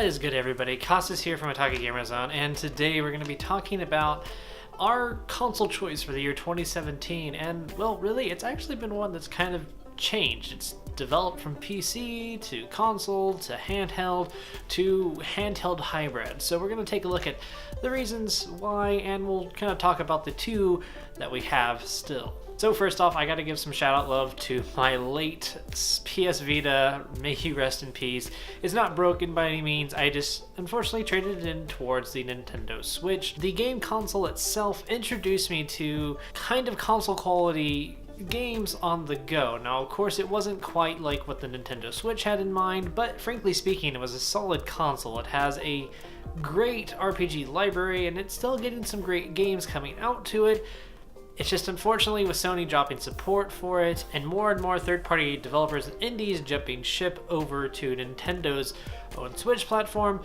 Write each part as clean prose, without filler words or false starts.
What is good, everybody? Costas here from Ataka Gamer Zone, and today we're going to be talking about our console choice for the year 2017. And well, really, it's actually been one that's kind of changed. It's developed from PC to console to handheld hybrid. So we're going to take a look at the reasons why, and we'll kind of talk about the two that we have still. So first off, I gotta give some shout out love to my late PS Vita, may he rest in peace. It's not broken by any means, I just unfortunately traded it in towards the Nintendo Switch. The game console itself introduced me to kind of console quality games on the go. Now, of course, it wasn't quite like what the Nintendo Switch had in mind, but frankly speaking, it was a solid console. It has a great RPG library, and it's still getting some great games coming out to it. It's just unfortunately with Sony dropping support for it and more third-party developers and indies jumping ship over to Nintendo's own Switch platform,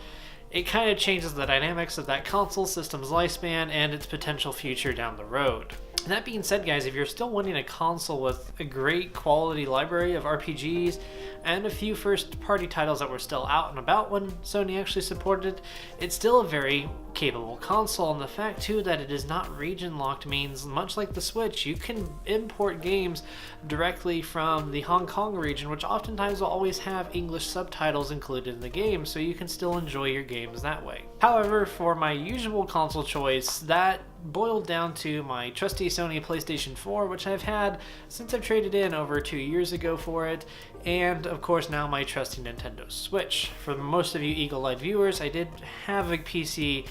it kind of changes the dynamics of that console system's lifespan and its potential future down the road. That being said, guys, if you're still wanting a console with a great quality library of RPGs and a few first-party titles that were still out and about when Sony actually supported it, it's still a very capable console, and the fact too that it is not region locked means, much like the Switch, you can import games directly from the Hong Kong region, which oftentimes will always have English subtitles included in the game, so you can still enjoy your games that way. However, for my usual console choice, that boiled down to my trusty Sony PlayStation 4, which I've had since I've traded in over 2 years ago for it, and of course now my trusty Nintendo Switch. For most of you eagle-eyed viewers, I did have a PC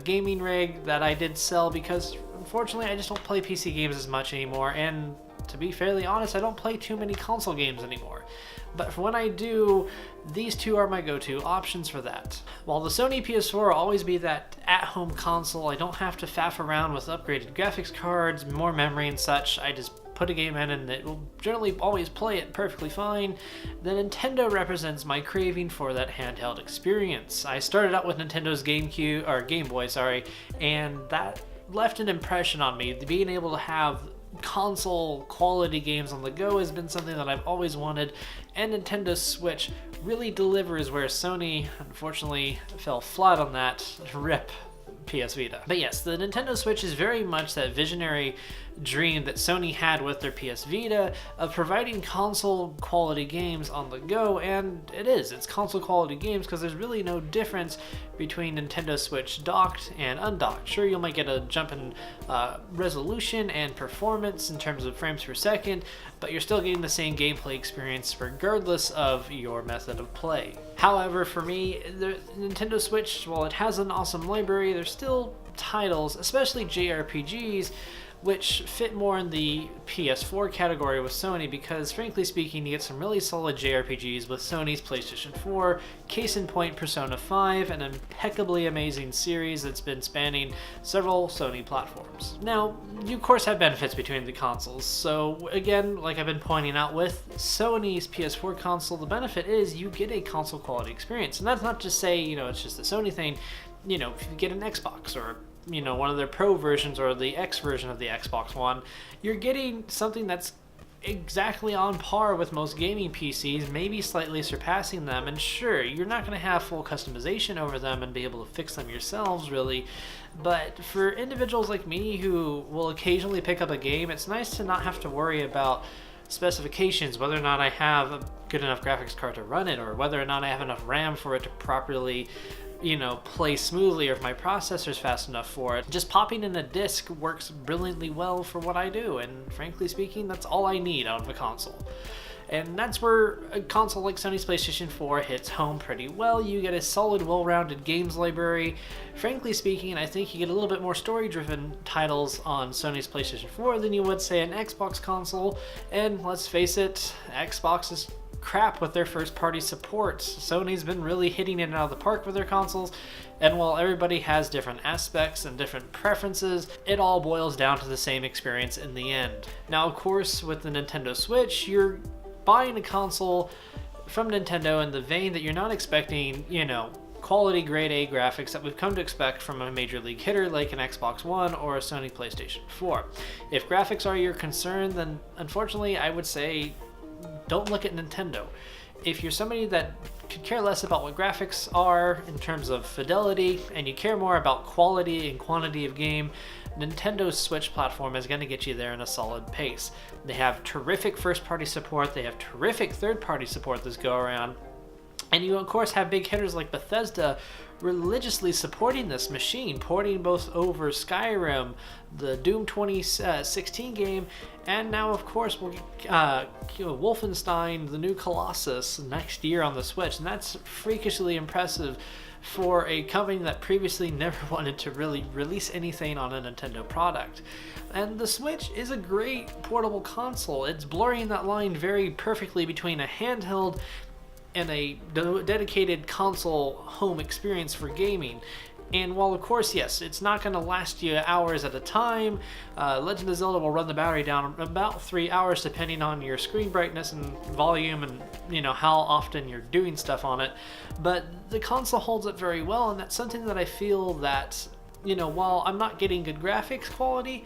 gaming rig that I did sell because unfortunately I just don't play PC games as much anymore, and to be fairly honest, I don't play too many console games anymore. But for when I do, these two are my go-to options for that. While the Sony PS4 will always be that at-home console, I don't have to faff around with upgraded graphics cards, more memory and such. I just put a game in and it will generally always play it perfectly fine. The Nintendo represents my craving for that handheld experience. I started out with Nintendo's Game Boy, and that left an impression on me. Being able to have console quality games on the go has been something that I've always wanted, and Nintendo Switch really delivers where Sony unfortunately fell flat on that. RIP PS Vita. But yes, the Nintendo Switch is very much that visionary dream that Sony had with their PS Vita of providing console quality games on the go, and it's console quality games because there's really no difference between Nintendo Switch docked and undocked. Sure, you might get a jump in resolution and performance in terms of frames per second, but you're still getting the same gameplay experience regardless of your method of play. However, for me, the Nintendo Switch, while it has an awesome library, there's still titles, especially JRPGs, which fit more in the PS4 category with Sony because, frankly speaking, you get some really solid JRPGs with Sony's PlayStation 4, case in point Persona 5, an impeccably amazing series that's been spanning several Sony platforms. Now, you of course have benefits between the consoles, so again, like I've been pointing out with Sony's PS4 console, the benefit is you get a console quality experience, and that's not to say, it's just a Sony thing. If you get an Xbox or one of their Pro versions or the X version of the Xbox One, you're getting something that's exactly on par with most gaming PCs, maybe slightly surpassing them. And sure, you're not going to have full customization over them and be able to fix them yourselves, really. But for individuals like me who will occasionally pick up a game, it's nice to not have to worry about specifications, whether or not I have a good enough graphics card to run it, or whether or not I have enough RAM for it to properly play smoothly, or if my processor's fast enough for it. Just popping in a disc works brilliantly well for what I do, and frankly speaking, that's all I need out of a console. And that's where a console like Sony's PlayStation 4 hits home pretty well. You get a solid, well-rounded games library. Frankly speaking, I think you get a little bit more story-driven titles on Sony's PlayStation 4 than you would, say, an Xbox console. And let's face it, Xbox is crap with their first-party support. Sony's been really hitting it out of the park with their consoles, and while everybody has different aspects and different preferences, it all boils down to the same experience in the end. Now, of course, with the Nintendo Switch, you're buying a console from Nintendo in the vein that you're not expecting, quality grade A graphics that we've come to expect from a major league hitter like an Xbox One or a Sony PlayStation 4. If graphics are your concern, then unfortunately I would say don't look at Nintendo. If you're somebody that could care less about what graphics are in terms of fidelity, and you care more about quality and quantity of game, Nintendo's Switch platform is going to get you there in a solid pace. They have terrific first-party support, they have terrific third-party support this go-around, and you of course have big hitters like Bethesda religiously supporting this machine, porting both over Skyrim, the Doom 2016 game, and now of course we'll get Wolfenstein, the new Colossus, next year on the Switch, and that's freakishly impressive for a company that previously never wanted to really release anything on a Nintendo product. And the Switch is a great portable console. It's blurring that line very perfectly between a handheld and a dedicated console home experience for gaming. And while of course, yes, it's not going to last you hours at a time, Legend of Zelda will run the battery down about 3 hours depending on your screen brightness and volume and how often you're doing stuff on it. But the console holds up very well, and that's something that I feel that while I'm not getting good graphics quality,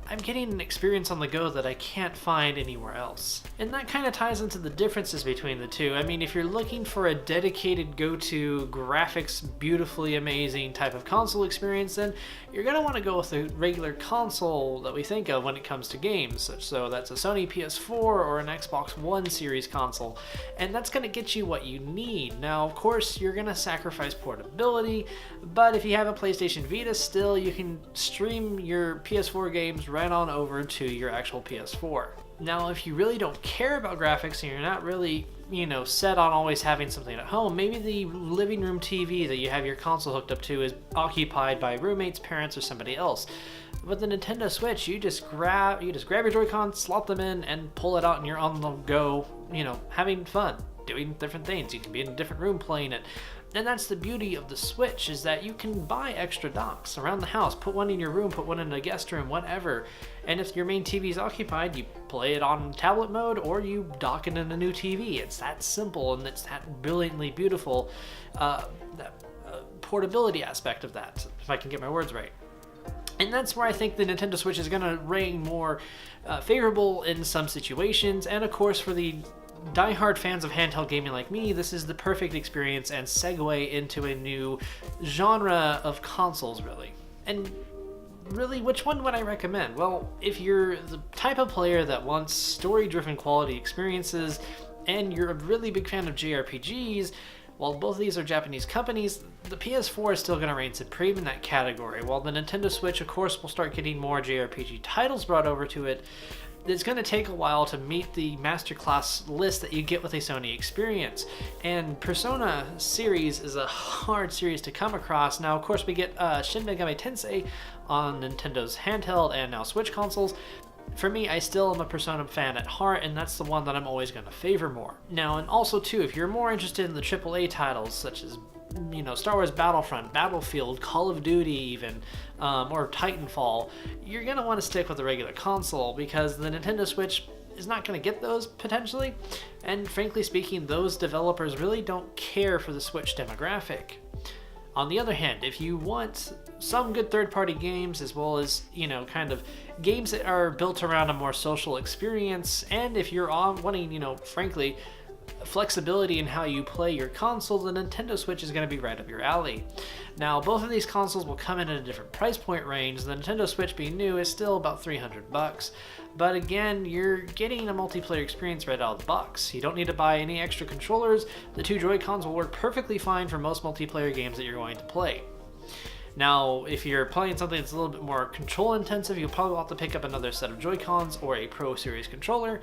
I'm getting an experience on the go that I can't find anywhere else. And that kind of ties into the differences between the two. I mean, if you're looking for a dedicated go-to graphics beautifully amazing type of console experience, then you're going to want to go with the regular console that we think of when it comes to games. So that's a Sony PS4 or an Xbox One series console, and that's going to get you what you need. Now, of course, you're going to sacrifice portability, but if you have a PlayStation Vita, still you can stream your PS4 games right on over to your actual PS4. Now, if you really don't care about graphics and you're not really, set on always having something at home, maybe the living room TV that you have your console hooked up to is occupied by roommates, parents, or somebody else. But the Nintendo Switch, you just grab your Joy-Cons, slot them in, and pull it out, and you're on the go, having fun, doing different things. You can be in a different room playing it. And that's the beauty of the Switch, is that you can buy extra docks around the house, put one in your room, put one in a guest room, whatever. And if your main TV is occupied, you play it on tablet mode or you dock it in a new TV. It's that simple, and it's that brilliantly beautiful portability aspect of that, if I can get my words right. And that's where I think the Nintendo Switch is going to reign more favorable in some situations, and of course for the die-hard fans of handheld gaming like me, this is the perfect experience and segue into a new genre of consoles, really. And really, which one would I recommend? Well, if you're the type of player that wants story-driven quality experiences and you're a really big fan of JRPGs, while both of these are Japanese companies, the PS4 is still going to reign supreme in that category, while the Nintendo Switch, of course, will start getting more JRPG titles brought over to it. It's going to take a while to meet the masterclass list that you get with a Sony experience. And Persona series is a hard series to come across. Now, of course, we get Shin Megami Tensei on Nintendo's handheld and now Switch consoles. For me, I still am a Persona fan at heart, and that's the one that I'm always going to favor more. Now, and also, too, if you're more interested in the AAA titles, such as Star Wars Battlefront, Battlefield, Call of Duty even, or Titanfall, you're going to want to stick with the regular console because the Nintendo Switch is not going to get those potentially, and frankly speaking, those developers really don't care for the Switch demographic. On the other hand, if you want some good third-party games as well as, kind of games that are built around a more social experience, and if you're wanting, frankly, flexibility in how you play your console, the Nintendo Switch is going to be right up your alley. Now, both of these consoles will come in at a different price point range. The Nintendo Switch, being new, is still about $300. But again, you're getting a multiplayer experience right out of the box. You don't need to buy any extra controllers. The two Joy-Cons will work perfectly fine for most multiplayer games that you're going to play. Now, if you're playing something that's a little bit more control intensive, you'll probably have to pick up another set of Joy-Cons or a Pro Series controller,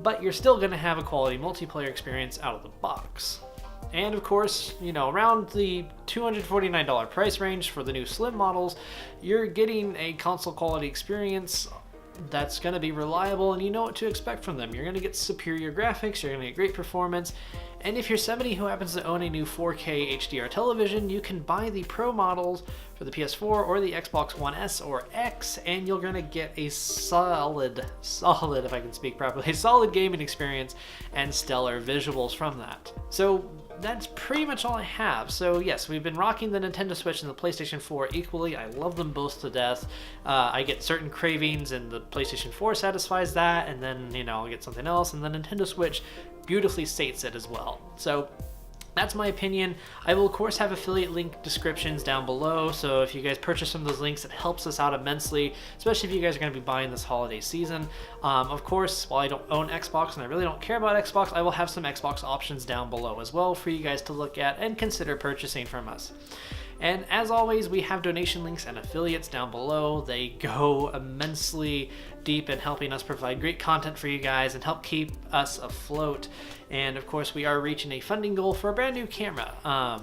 but you're still going to have a quality multiplayer experience out of the box. And of course, around the $249 price range for the new Slim models, you're getting a console quality experience that's going to be reliable, and you know what to expect from them. You're going to get superior graphics, you're going to get great performance, and if you're somebody who happens to own a new 4K HDR television, you can buy the Pro models for the PS4 or the Xbox One S or X, and you're going to get a solid, if I can speak properly, a solid gaming experience and stellar visuals from that. So that's pretty much all I have. So yes, we've been rocking the Nintendo Switch and the PlayStation 4 equally. I love them both to death. I get certain cravings and the PlayStation 4 satisfies that, and then I'll get something else, and the Nintendo Switch beautifully states it as well. So That's my opinion. I will of course have affiliate link descriptions down below, so if you guys purchase some of those links, it helps us out immensely, especially if you guys are going to be buying this holiday season. Of course, while I don't own Xbox and I really don't care about Xbox, I will have some Xbox options down below as well for you guys to look at and consider purchasing from us. And as always, we have donation links and affiliates down below. They go immensely deep in helping us provide great content for you guys and help keep us afloat. And of course, we are reaching a funding goal for a brand new camera.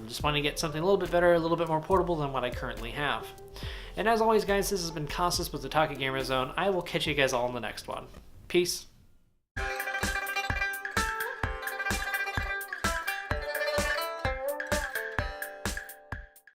Just want to get something a little bit better, a little bit more portable than what I currently have. And as always, guys, this has been Costas with the Talking Gamer Zone. I will catch you guys all in the next one. Peace.